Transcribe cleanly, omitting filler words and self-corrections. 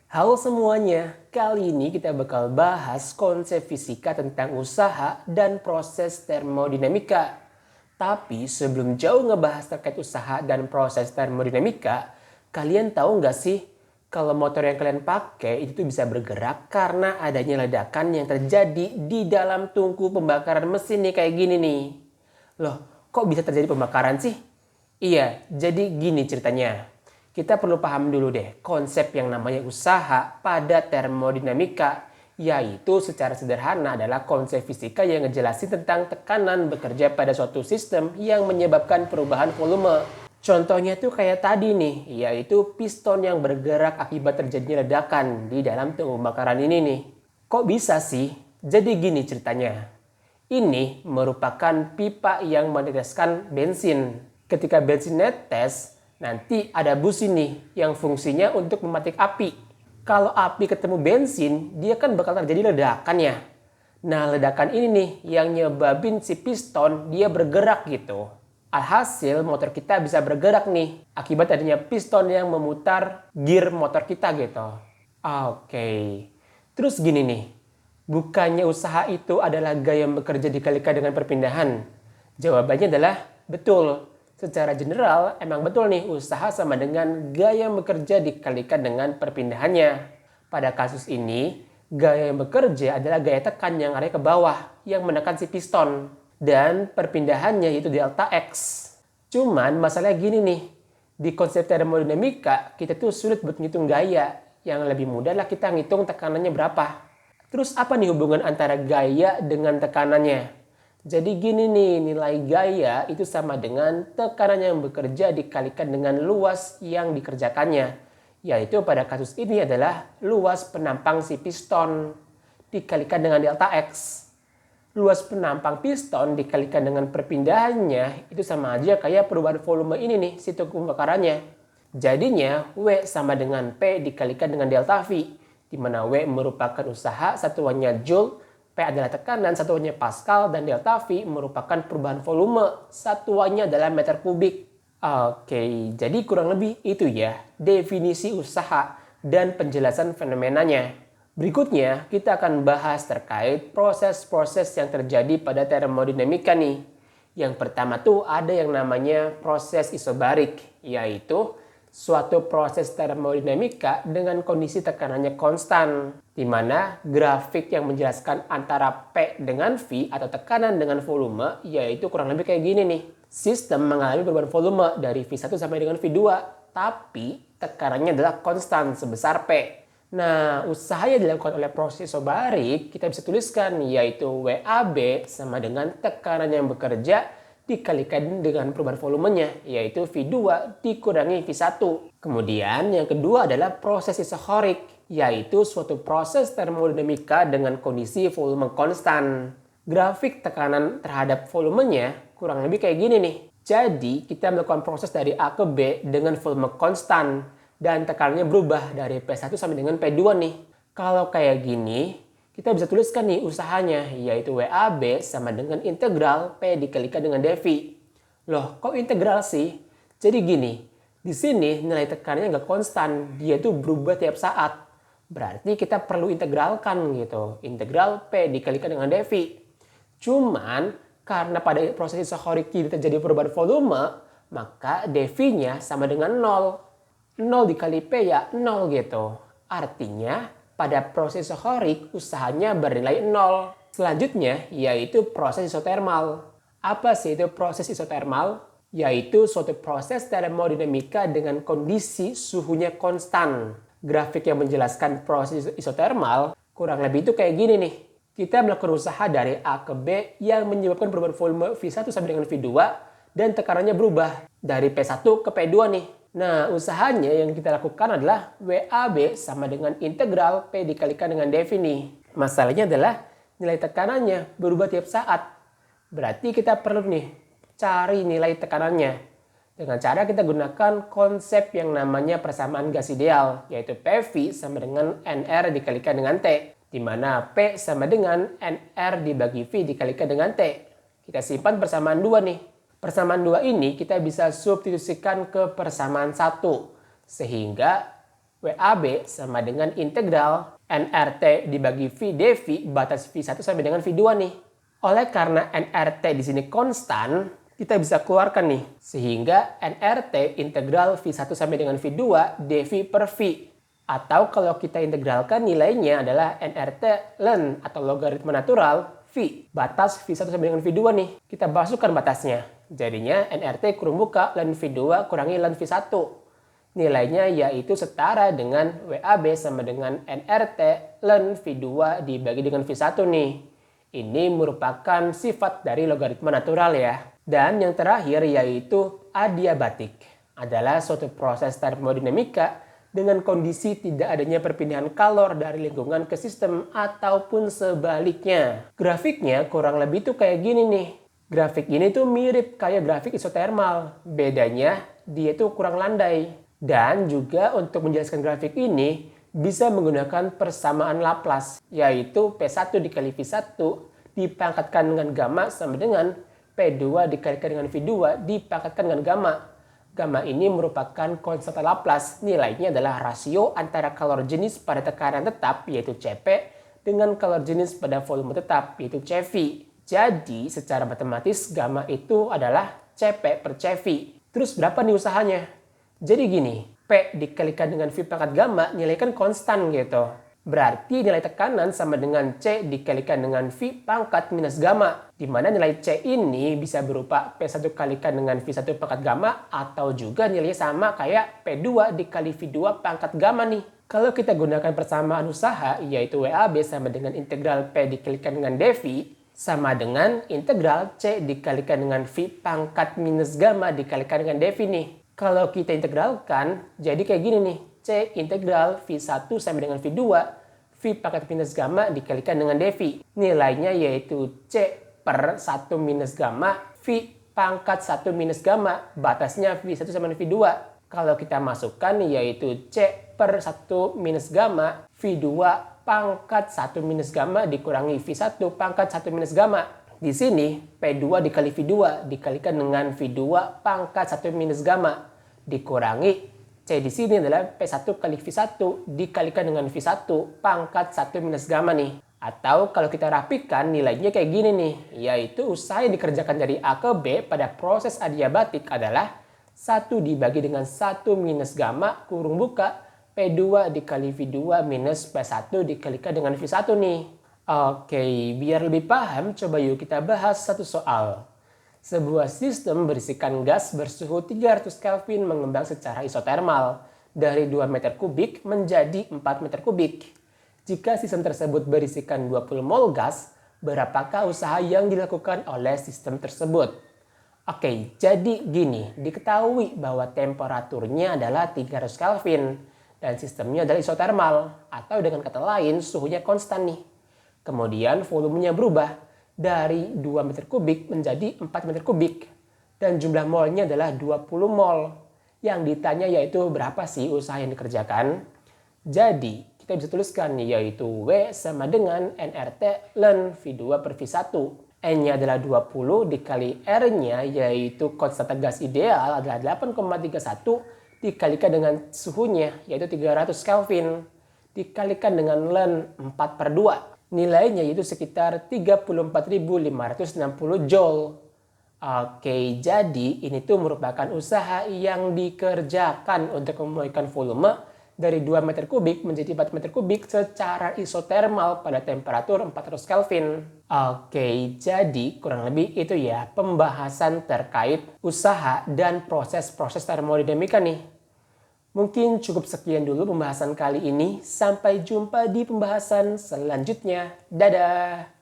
Halo semuanya, kali ini kita bakal bahas konsep fisika tentang usaha dan proses termodinamika. Tapi sebelum jauh ngebahas terkait usaha dan proses termodinamika, kalian tahu nggak sih kalau motor yang kalian pakai itu bisa bergerak karena adanya ledakan yang terjadi di dalam tungku pembakaran mesin nih kayak gini nih. Loh, kok bisa terjadi pembakaran sih? Iya, jadi gini ceritanya. Kita perlu paham dulu deh konsep yang namanya usaha pada termodinamika, yaitu secara sederhana adalah konsep fisika yang ngejelasin tentang tekanan bekerja pada suatu sistem yang menyebabkan perubahan volume. Contohnya tuh kayak tadi nih, yaitu piston yang bergerak akibat terjadinya ledakan di dalam tungku pembakaran ini nih. Kok bisa sih? Jadi gini ceritanya. Ini merupakan pipa yang meneteskan bensin. Ketika bensin netes, nanti ada busi nih yang fungsinya untuk mematik api. Kalau api ketemu bensin, dia kan bakal terjadi ledakan ya. Nah, ledakan ini nih yang nyebabin si piston dia bergerak gitu. Alhasil motor kita bisa bergerak nih akibat adanya piston yang memutar gear motor kita gitu. Oke. Terus gini nih, bukannya usaha itu adalah gaya bekerja dikalikan dengan perpindahan? Jawabannya adalah betul. Secara general, emang betul nih usaha sama dengan gaya bekerja dikalikan dengan perpindahannya. Pada kasus ini, gaya bekerja adalah gaya tekan yang arahnya ke bawah yang menekan si piston. Dan perpindahannya yaitu delta X. Cuman masalahnya gini nih, di konsep termodinamika kita tuh sulit buat ngitung gaya. Yang lebih mudah lah kita ngitung tekanannya berapa. Terus apa nih hubungan antara gaya dengan tekanannya? Jadi gini nih, nilai gaya itu sama dengan tekanan yang bekerja dikalikan dengan luas yang dikerjakannya. Yaitu pada kasus ini adalah luas penampang si piston dikalikan dengan delta X. Luas penampang piston dikalikan dengan perpindahannya itu sama aja kayak perubahan volume ini nih, si tungku pembakarannya. Jadinya W sama dengan P dikalikan dengan delta V, di mana W merupakan usaha, satuannya Joule, P adalah tekanan, satuannya Pascal, dan delta V merupakan perubahan volume, satuannya adalah meter kubik. Oke, jadi kurang lebih itu ya definisi usaha dan penjelasan fenomenanya. Berikutnya kita akan bahas terkait proses-proses yang terjadi pada termodinamika nih. Yang pertama tuh ada yang namanya proses isobarik, yaitu suatu proses termodinamika dengan kondisi tekanannya konstan, di mana grafik yang menjelaskan antara P dengan V atau tekanan dengan volume, yaitu kurang lebih kayak gini nih. Sistem mengalami perubahan volume dari V1 sampai dengan V2, tapi tekanannya adalah konstan sebesar P. Nah, usaha yang dilakukan oleh proses isobarik kita bisa tuliskan yaitu WAB sama dengan tekanan yang bekerja dikalikan dengan perubahan volumenya, yaitu V2 dikurangi V1. Kemudian yang kedua adalah proses isochorik, yaitu suatu proses termodinamika dengan kondisi volume konstan. Grafik tekanan terhadap volumenya kurang lebih kayak gini nih. Jadi kita melakukan proses dari A ke B dengan volume konstan dan tekanannya berubah dari P1 sampai dengan P2 nih. Kalau kayak gini, kita bisa tuliskan nih usahanya, yaitu WAB sama dengan integral P dikalikan dengan dV. Loh, kok integral sih? Jadi gini, di sini nilai tekanannya nggak konstan, dia tuh berubah tiap saat. Berarti kita perlu integralkan gitu, integral P dikalikan dengan dV. Cuman, karena pada proses isochorik tidak terjadi perubahan volume, maka dV-nya sama dengan 0. 0 dikali P ya 0 gitu. Artinya, pada proses isochorik usahanya bernilai 0. Selanjutnya yaitu proses isotermal. Apa sih itu proses isotermal? Yaitu suatu proses termodinamika dengan kondisi suhunya konstan. Grafik yang menjelaskan proses isotermal kurang lebih itu kayak gini nih. Kita melakukan usaha dari A ke B yang menyebabkan perubahan volume V1 sampai dengan V2 dan tekanannya berubah dari P1 ke P2 nih. Nah, usahanya yang kita lakukan adalah WAB sama dengan integral P dikalikan dengan dV nih. Masalahnya adalah nilai tekanannya berubah tiap saat. Berarti kita perlu nih cari nilai tekanannya. Dengan cara kita gunakan konsep yang namanya persamaan gas ideal, yaitu PV sama dengan NR dikalikan dengan T. Di mana P sama dengan NR dibagi V dikalikan dengan T. Kita simpan persamaan 2 nih. Persamaan 2 ini kita bisa substitusikan ke persamaan 1. Sehingga WAB sama dengan integral nRT dibagi V dV batas V1 sampai dengan V2 nih. Oleh karena nRT di sini konstan, kita bisa keluarkan nih. Sehingga nRT integral V1 sampai dengan V2 dV per V. Atau kalau kita integralkan nilainya adalah nRT ln atau logaritma natural V. Batas V1 sampai dengan V2 nih. Kita masukkan batasnya. Jadinya nRT kurung buka ln V2 kurangi ln V1. Nilainya yaitu setara dengan WAB sama dengan nRT ln V2 dibagi dengan V1 nih. Ini merupakan sifat dari logaritma natural ya. Dan yang terakhir yaitu adiabatik. Adalah suatu proses termodinamika dengan kondisi tidak adanya perpindahan kalor dari lingkungan ke sistem ataupun sebaliknya. Grafiknya kurang lebih tuh kayak gini nih. Grafik ini tuh mirip kayak grafik isotermal. Bedanya dia tuh kurang landai. Dan juga untuk menjelaskan grafik ini bisa menggunakan persamaan Laplace, yaitu P1 dikali V1 dipangkatkan dengan gamma sama dengan P2 dikalikan dengan V2 dipangkatkan dengan gamma. Gamma ini merupakan konstanta Laplace, nilainya adalah rasio antara kalor jenis pada tekanan tetap yaitu Cp dengan kalor jenis pada volume tetap yaitu Cv. Jadi secara matematis gamma itu adalah Cp per Cv. Terus berapa nih usahanya? Jadi gini, P dikalikan dengan V pangkat gamma nilai kan konstan gitu. Berarti nilai tekanan sama dengan C dikalikan dengan V pangkat minus gamma. Di mana nilai C ini bisa berupa P1 kalikan dengan V1 pangkat gamma atau juga nilainya sama kayak P2 dikali V2 pangkat gamma nih. Kalau kita gunakan persamaan usaha yaitu WAB sama dengan integral P dikalikan dengan dV sama dengan integral C dikalikan dengan V pangkat minus gamma dikalikan dengan dV nih. Kalau kita integralkan, jadi kayak gini nih. C integral V1 sama dengan V2, V pangkat minus gamma dikalikan dengan dV. Nilainya yaitu C per 1 minus gamma, V pangkat 1 minus gamma. Batasnya V1 sama dengan V2. Kalau kita masukkan yaitu C per 1 minus gamma, V2 pangkat 1 minus gamma dikurangi V1 pangkat 1 minus gamma. Di sini P2 dikali V2 dikalikan dengan V2 pangkat 1 minus gamma dikurangi C di sini adalah P1 kali V1 dikalikan dengan V1 pangkat 1 minus gamma nih. Atau kalau kita rapikan nilainya kayak gini nih, yaitu usaha yang dikerjakan dari A ke B pada proses adiabatik adalah 1 dibagi dengan 1 minus gamma kurung buka P2 dikali V2 minus P1 dikalikan dengan V1 nih. Oke, biar lebih paham, coba yuk kita bahas satu soal. Sebuah sistem berisikan gas bersuhu 300 Kelvin mengembang secara isotermal dari 2 meter kubik menjadi 4 meter kubik. Jika sistem tersebut berisikan 20 mol gas, berapakah usaha yang dilakukan oleh sistem tersebut? Oke, jadi gini, diketahui bahwa temperaturnya adalah 300 Kelvin dan sistemnya adalah isotermal atau dengan kata lain suhunya konstan nih. Kemudian volumenya berubah dari 2 meter kubik menjadi 4 meter kubik. Dan jumlah molnya adalah 20 mol. Yang ditanya yaitu berapa sih usaha yang dikerjakan. Jadi kita bisa tuliskan yaitu W sama dengan nRT ln V2 per V1. N-nya adalah 20 dikali R-nya yaitu konstanta gas ideal adalah 8,31 dikalikan dengan suhunya yaitu 300 Kelvin. Dikalikan dengan ln 4 per 2. Nilainya yaitu sekitar 34.560 Joule. Oke, jadi ini tuh merupakan usaha yang dikerjakan untuk memulihkan volume dari 2 meter kubik menjadi 4 meter kubik secara isotermal pada temperatur 400 Kelvin. Oke, jadi kurang lebih itu ya pembahasan terkait usaha dan proses-proses termodinamika nih. Mungkin cukup sekian dulu pembahasan kali ini. Sampai jumpa di pembahasan selanjutnya. Dadah!